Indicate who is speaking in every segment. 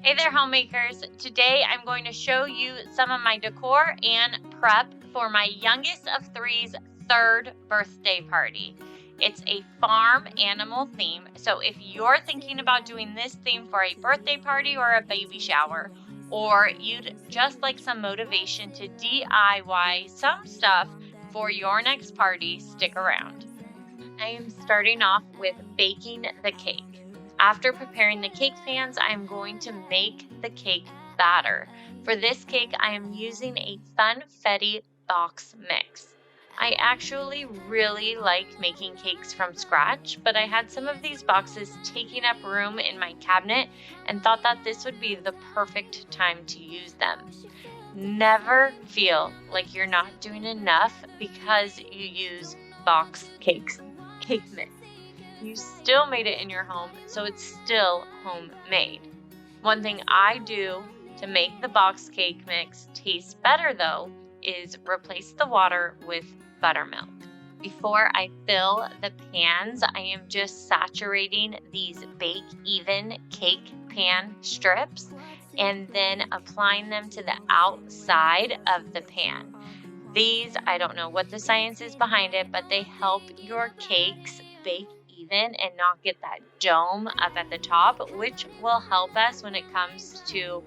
Speaker 1: Hey there, homemakers. Today I'm going to show you some of my decor and prep for my youngest of three's third birthday party. It's a farm animal theme, so if you're thinking about doing this theme for a birthday party or a baby shower, or you'd just like some motivation to DIY some stuff for your next party, stick around. I am starting off with baking the cake. After preparing the cake pans, I am going to make the cake batter. For this cake, I am using a funfetti box mix. I actually really like making cakes from scratch, but I had some of these boxes taking up room in my cabinet and thought that this would be the perfect time to use them. Never feel like you're not doing enough because you use box cake mix. You still made it in your home, so it's still homemade. One thing I do to make the box cake mix taste better though is replace the water with buttermilk. Before I fill the pans, I am just saturating these bake even cake pan strips and then applying them to the outside of the pan. These, I don't know what the science is behind it, but they help your cakes bake even and not get that dome up at the top, which will help us when it comes to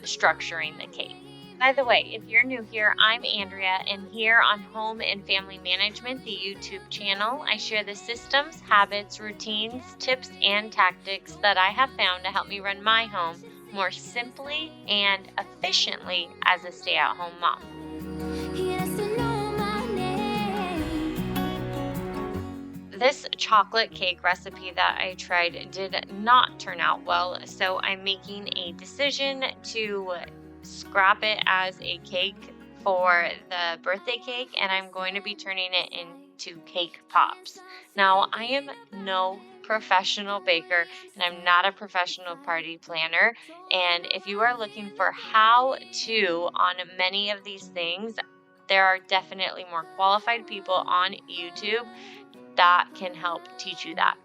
Speaker 1: structuring the cake. By the way, if you're new here, I'm Andrea, and here on Home and Family Management, the YouTube channel, I share the systems, habits, routines, tips, and tactics that I have found to help me run my home more simply and efficiently as a stay-at-home mom. This chocolate cake recipe that I tried did not turn out well, so I'm making a decision to scrap it as a cake for the birthday cake, and I'm going to be turning it into cake pops. Now, I am no professional baker, and I'm not a professional party planner, and if you are looking for how-to on many of these things, there are definitely more qualified people on YouTube that can help teach you that.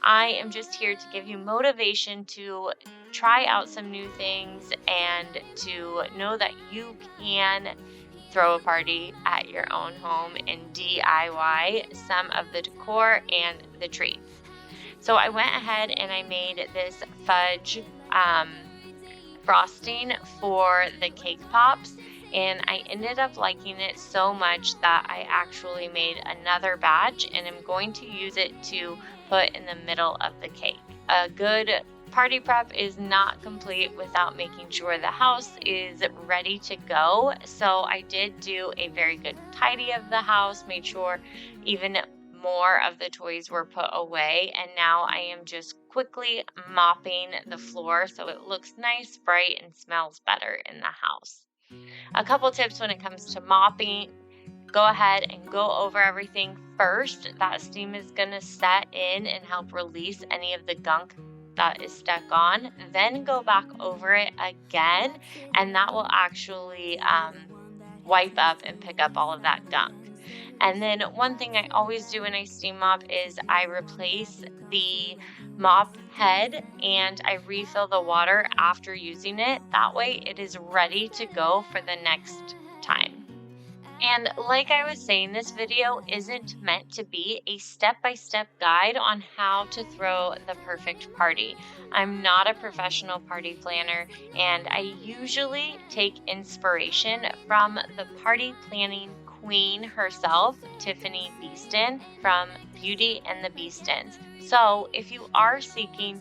Speaker 1: I am just here to give you motivation to try out some new things and to know that you can throw a party at your own home and DIY some of the decor and the treats. So I went ahead and I made this fudge frosting for the cake pops, and I ended up liking it so much that I actually made another batch, and I'm going to use it to put in the middle of the cake. A good party prep is not complete without making sure the house is ready to go. So I did do a very good tidy of the house, made sure even more of the toys were put away, and now I am just quickly mopping the floor so it looks nice, bright, and smells better in the house. A couple tips when it comes to mopping: go ahead and go over everything first. That steam is going to set in and help release any of the gunk that is stuck on. Then go back over it again, and that will actually wipe up and pick up all of that gunk. And then one thing I always do when I steam mop is I replace the mop head and I refill the water after using it. That way it is ready to go for the next time. And like I was saying, this video isn't meant to be a step-by-step guide on how to throw the perfect party. I'm not a professional party planner, and I usually take inspiration from the party planning queen herself, Tiffany Beaston from Beauty and the Beastons. So if you are seeking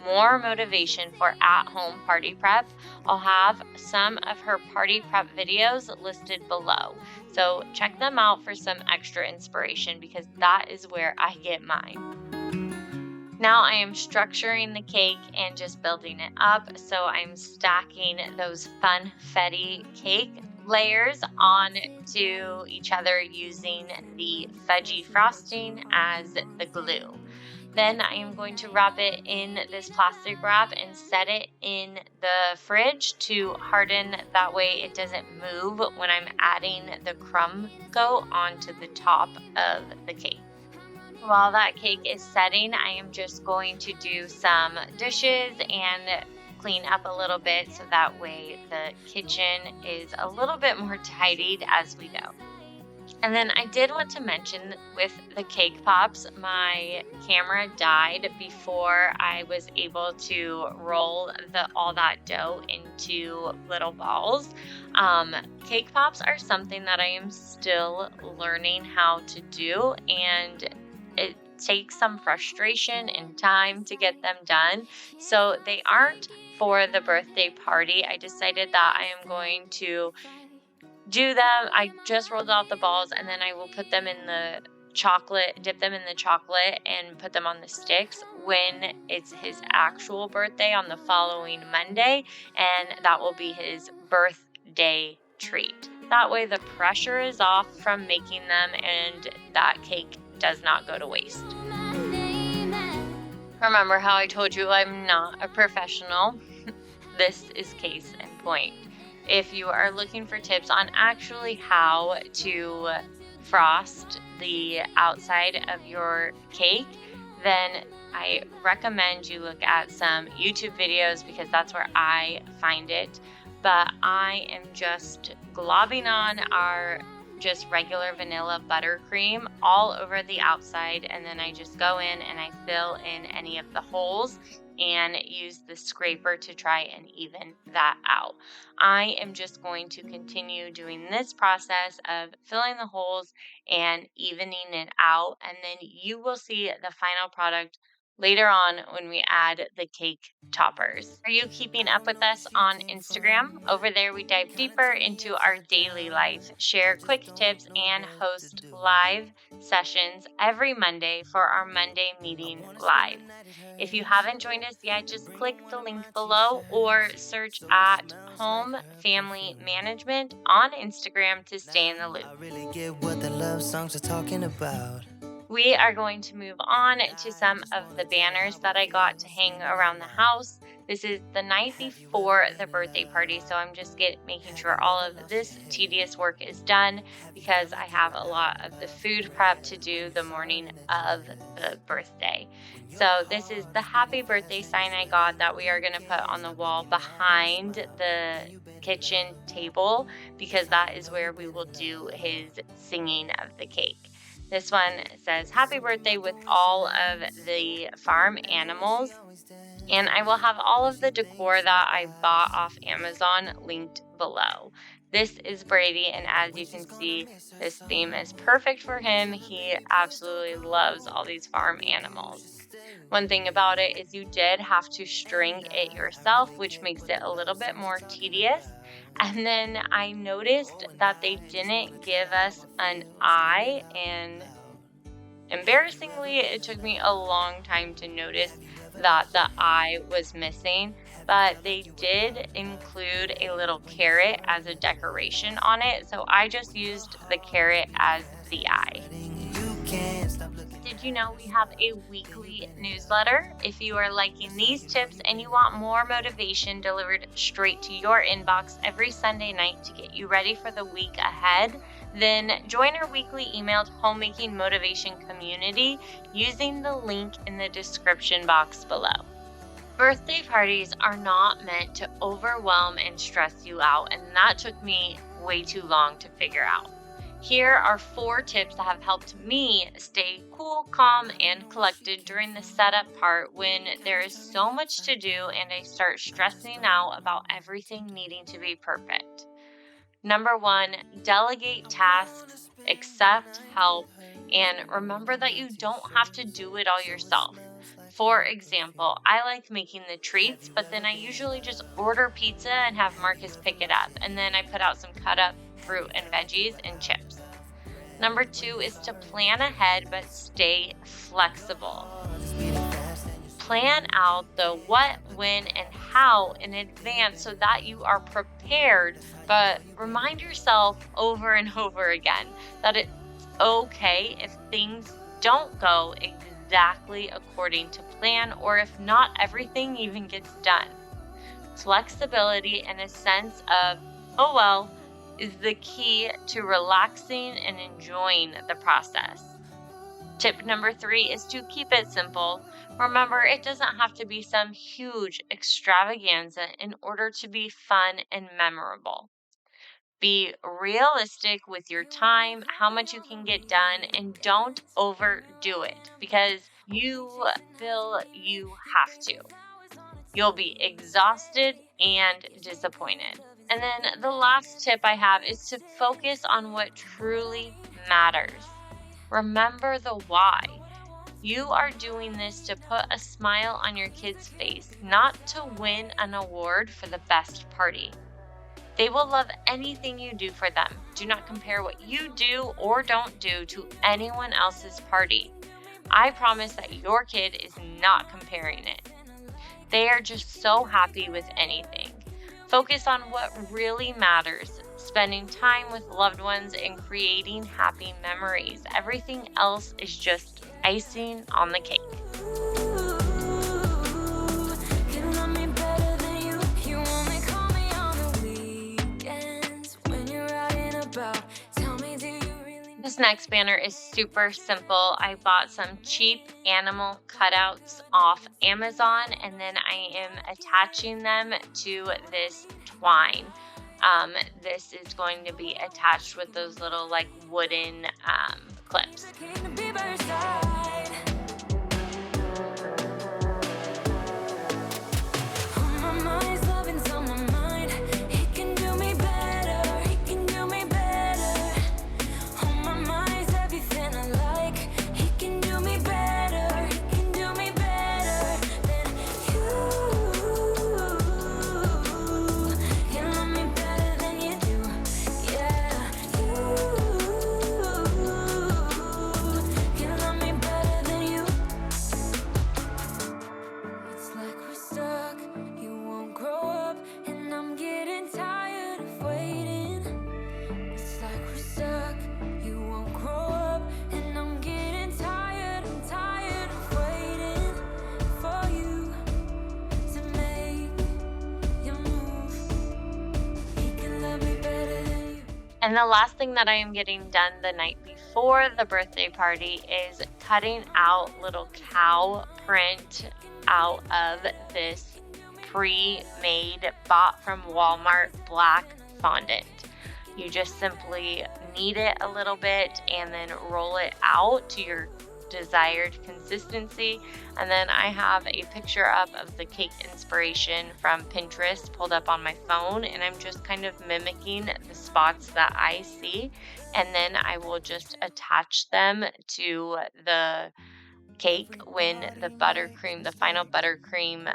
Speaker 1: more motivation for at-home party prep, I'll have some of her party prep videos listed below. So check them out for some extra inspiration, because that is where I get mine. Now I am structuring the cake and just building it up. So I'm stacking those funfetti cake layers onto each other using the fudgy frosting as the glue. Then I am going to wrap it in this plastic wrap and set it in the fridge to harden. That way it doesn't move when I'm adding the crumb coat onto the top of the cake. While that cake is setting, I am just going to do some dishes and clean up a little bit so that way the kitchen is a little bit more tidied as we go. And then I did want to mention with the cake pops, my camera died before I was able to roll all that dough into little balls. Cake pops are something that I am still learning how to do, and it takes some frustration and time to get them done. So they aren't for the birthday party. I decided that I am going to do them. I just rolled out the balls, and then I will put them in the chocolate, dip them in the chocolate, and put them on the sticks when it's his actual birthday on the following Monday, and that will be his birthday treat. That way the pressure is off from making them, and that cake does not go to waste. Remember how I told you I'm not a professional? This is case in point. If you are looking for tips on actually how to frost the outside of your cake, then I recommend you look at some YouTube videos because that's where I find it. But I am just globbing on our just regular vanilla buttercream all over the outside, and then I just go in and I fill in any of the holes and use the scraper to try and even that out. I am just going to continue doing this process of filling the holes and evening it out, and then you will see the final product later on when we add the cake toppers. Are you keeping up with us on Instagram? Over there, we dive deeper into our daily life, share quick tips, and host live sessions every Monday for our Monday meeting live. If you haven't joined us yet, just click the link below or search at Home Family Management on Instagram to stay in the loop.
Speaker 2: I really get what the love songs are talking about.
Speaker 1: We are going to move on to some of the banners that I got to hang around the house. This is the night before the birthday party, so I'm just making sure all of this tedious work is done because I have a lot of the food prep to do the morning of the birthday. So this is the happy birthday sign I got that we are going to put on the wall behind the kitchen table because that is where we will do his singing of the cake. This one says, "Happy birthday" with all of the farm animals. And I will have all of the decor that I bought off Amazon linked below. This is Brady, and as you can see, this theme is perfect for him. He absolutely loves all these farm animals. One thing about it is you did have to string it yourself, which makes it a little bit more tedious. And then I noticed that they didn't give us an eye, and embarrassingly, it took me a long time to notice that the eye was missing, but they did include a little carrot as a decoration on it, so I just used the carrot as the eye. Did you know we have a weekly newsletter? If you are liking these tips and you want more motivation delivered straight to your inbox every Sunday night to get you ready for the week ahead, then join our weekly emailed homemaking motivation community using the link in the description box below. Birthday parties are not meant to overwhelm and stress you out, and that took me way too long to figure out. Here are 4 tips that have helped me stay cool, calm, and collected during the setup part when there is so much to do and I start stressing out about everything needing to be perfect. Number 1, delegate tasks, accept help, and remember that you don't have to do it all yourself. For example, I like making the treats, but then I usually just order pizza and have Marcus pick it up, and then I put out some cut up fruit and veggies and chips. Number 2 is to plan ahead but stay flexible. Plan out the what, when, and how in advance so that you are prepared, but remind yourself over and over again that it's okay if things don't go exactly according to plan or if not everything even gets done. Flexibility and a sense of, oh well, is the key to relaxing and enjoying the process. Tip number 3 is to keep it simple. Remember, it doesn't have to be some huge extravaganza in order to be fun and memorable. Be realistic with your time, how much you can get done, and don't overdo it because you feel you have to. You'll be exhausted and disappointed. And then the last tip I have is to focus on what truly matters. Remember the why. You are doing this to put a smile on your kid's face, not to win an award for the best party. They will love anything you do for them. Do not compare what you do or don't do to anyone else's party. I promise that your kid is not comparing it. They are just so happy with anything. Focus on what really matters, spending time with loved ones and creating happy memories. Everything else is just icing on the cake. This next banner is super simple. I bought some cheap animal cutouts off Amazon, and then I am attaching them to this twine. This is going to be attached with those little like wooden clips. And the last thing that I am getting done the night before the birthday party is cutting out little cow print out of this pre-made, bought from Walmart black fondant. You just simply knead it a little bit and then roll it out to your desired consistency. And then I have a picture up of the cake inspiration from Pinterest pulled up on my phone, and I'm just kind of mimicking the spots that I see, and then I will just attach them to the cake when the final buttercream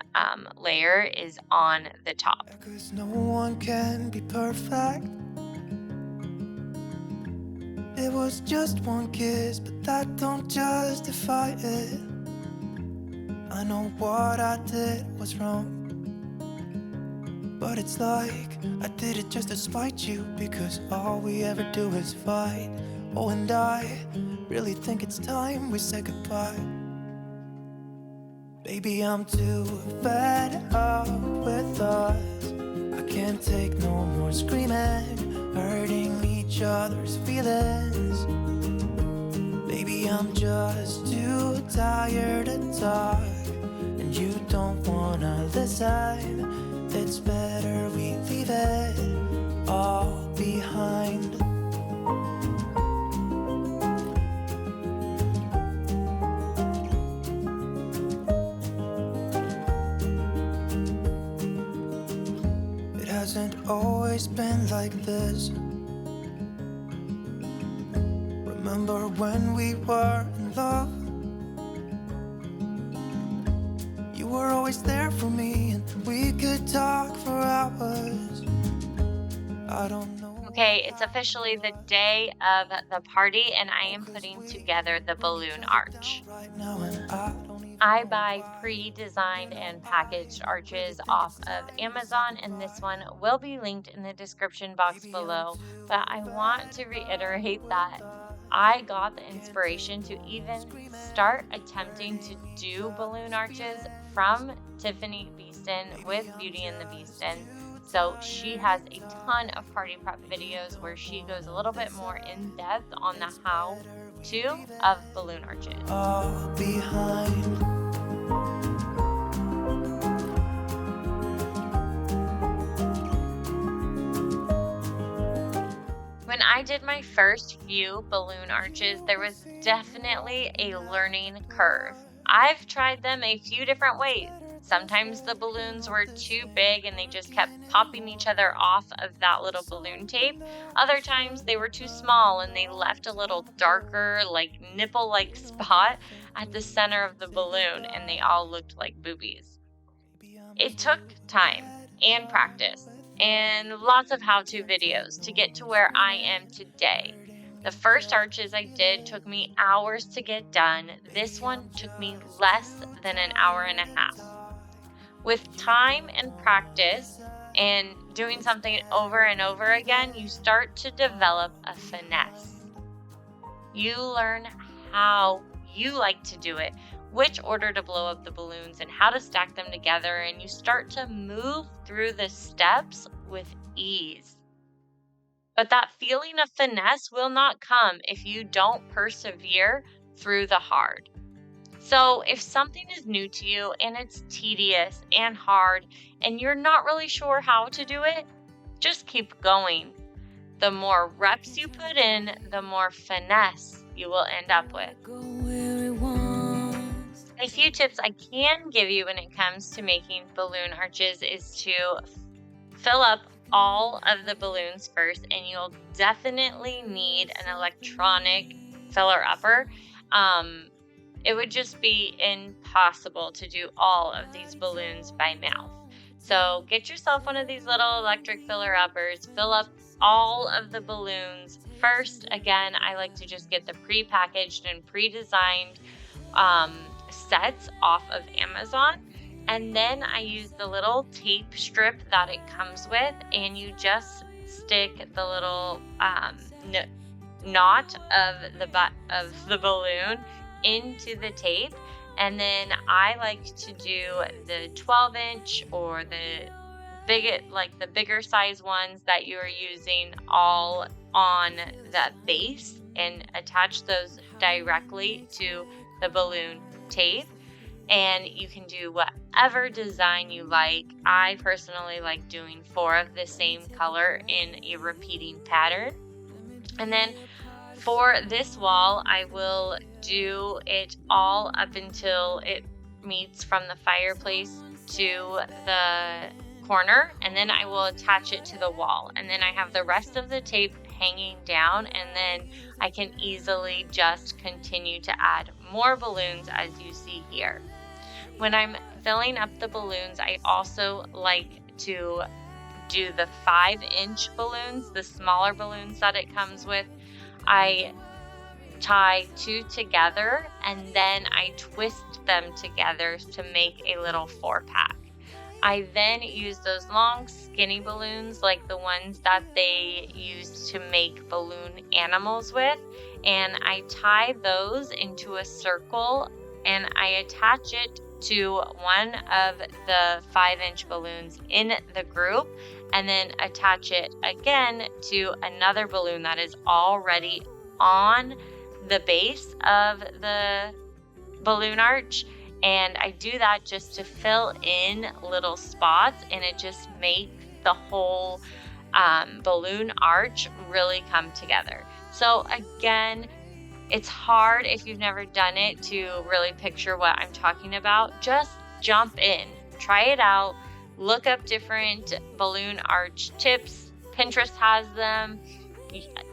Speaker 1: layer is on the top.
Speaker 2: Because no one can be perfect. It was just one kiss, but that don't justify it. I know what I did was wrong, but it's like I did it just to spite you, because all we ever do is fight. Oh, and I really think it's time we say goodbye. Baby, I'm too fed up with us. I can't take no more screaming, hurting each other's feelings. Baby, I'm just too tired to talk, and you don't wanna listen. It's better we leave it all behind. It hasn't always been like this. Remember when we were in love? You were always there for me, and we could talk for hours. I don't know.
Speaker 1: Okay, it's officially the day of the party, and I am putting together the balloon arch. I buy pre-designed and packaged arches off of Amazon, and this one will be linked in the description box below. But I want to reiterate that I got the inspiration to even start attempting to do balloon arches from Tiffany Beaston with Beauty and the Beastons. So she has a ton of party prep videos where she goes a little bit more in depth on the how 2 of balloon arches.
Speaker 2: all behind.
Speaker 1: When I did my first few balloon arches, there was definitely a learning curve. I've tried them a few different ways. Sometimes the balloons were too big and they just kept popping each other off of that little balloon tape. Other times they were too small and they left a little darker, like nipple-like spot at the center of the balloon and they all looked like boobies. It took time and practice and lots of how-to videos to get to where I am today. The first arches I did took me hours to get done. This one took me less than an hour and a half. With time and practice and doing something over and over again, you start to develop a finesse. You learn how you like to do it, which order to blow up the balloons, and how to stack them together, and you start to move through the steps with ease. But that feeling of finesse will not come if you don't persevere through the hard. So if something is new to you and it's tedious and hard and you're not really sure how to do it, just keep going. The more reps you put in, the more finesse you will end up with. A few tips I can give you when it comes to making balloon arches is to fill up all of the balloons first, and you'll definitely need an electronic filler upper. It would just be impossible to do all of these balloons by mouth. So get yourself one of these little electric filler uppers, fill up all of the balloons first. Again, I like to just get the pre-packaged and pre-designed sets off of Amazon. And then I use the little tape strip that it comes with, and you just stick the little knot of the butt of the balloon into the tape. And then I like to do the 12-inch or the bigger size ones that you are using all on the base and attach those directly to the balloon tape. And you can do whatever design you like. I personally like doing 4 of the same color in a repeating pattern. And then for this wall, I will do it all up until it meets from the fireplace to the corner, and then I will attach it to the wall. And then I have the rest of the tape hanging down, and then I can easily just continue to add more balloons as you see here. When I'm filling up the balloons, I also like to do the 5-inch balloons, the smaller balloons that it comes with. I tie 2 together and then I twist them together to make a little 4-pack. I then use those long skinny balloons like the ones that they used to make balloon animals with, and I tie those into a circle and I attach it to one of the 5-inch balloons in the group, and then attach it again to another balloon that is already on the base of the balloon arch. And I do that just to fill in little spots, and it just makes the whole balloon arch really come together. So again, it's hard if you've never done it to really picture what I'm talking about. Just jump in, try it out, look up different balloon arch tips. Pinterest has them,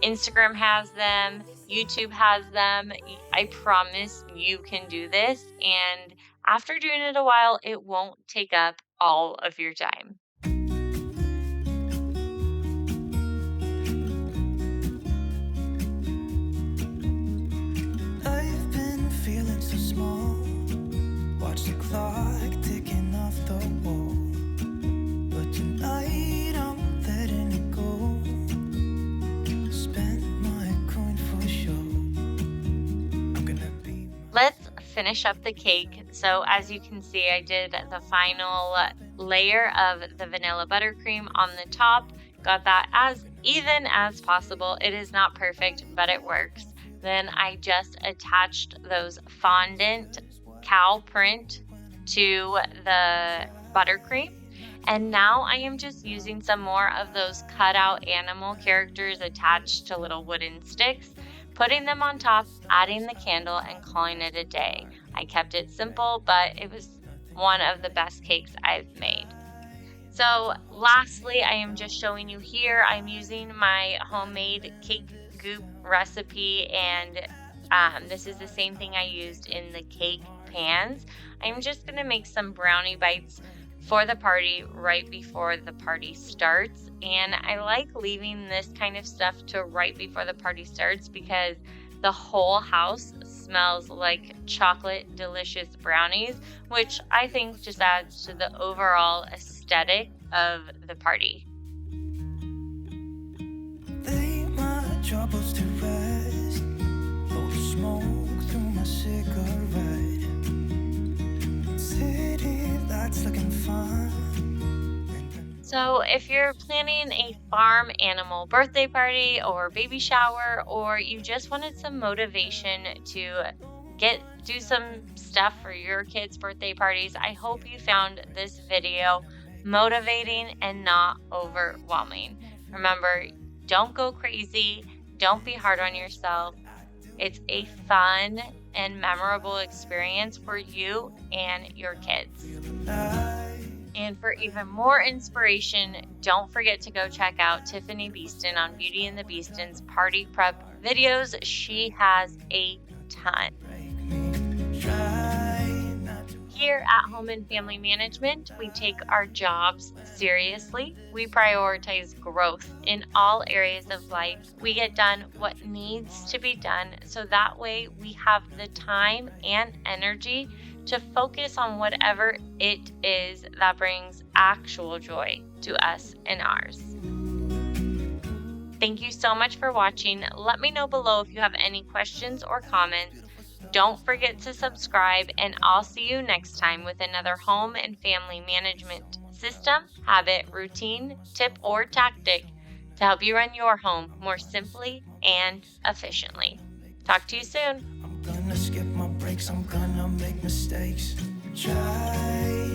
Speaker 1: Instagram has them, YouTube has them. I promise you can do this, and after doing it a while, it won't take up all of your time.
Speaker 2: I've been feeling so small. Watch the clock ticking off the wall. But tonight I'm letting it go. Spend my coin for sure. I'm gonna be.
Speaker 1: Let's finish up the cake. So as you can see, I did the final layer of the vanilla buttercream on the top. Got that as even as possible. It is not perfect, but it works. Then I just attached those fondant cow print to the buttercream. And now I am just using some more of those cutout animal characters attached to little wooden sticks, putting them on top, adding the candle, and calling it a day. I kept it simple, but it was one of the best cakes I've made. So lastly, I am just showing you here, I'm using my homemade cake goop recipe, and this is the same thing I used in the cake pans. I'm just going to make some brownie bites for the party right before the party starts. And I like leaving this kind of stuff to right before the party starts because the whole house smells like chocolate delicious brownies, which I think just adds to the overall aesthetic of the party.
Speaker 2: Lay my troubles to rest, blow the smoke through my cigarette. City lights looking fun.
Speaker 1: So if you're planning a farm animal birthday party or baby shower, or you just wanted some motivation to do some stuff for your kids' birthday parties, I hope you found this video motivating and not overwhelming. Remember, don't go crazy. Don't be hard on yourself. It's a fun and memorable experience for you and your kids. And for even more inspiration, don't forget to go check out Tiffany Beaston on Beauty and the Beastons party prep videos. She has a ton. Here at Home and Family Management, we take our jobs seriously. We prioritize growth in all areas of life. We get done what needs to be done so that way we have the time and energy to focus on whatever it is that brings actual joy to us and ours. Thank you so much for watching. Let me know below if you have any questions or comments. Don't forget to subscribe, and I'll see you next time with another home and family management system, habit, routine, tip, or tactic to help you run your home more simply and efficiently. Talk to you soon.
Speaker 2: I'm gonna skip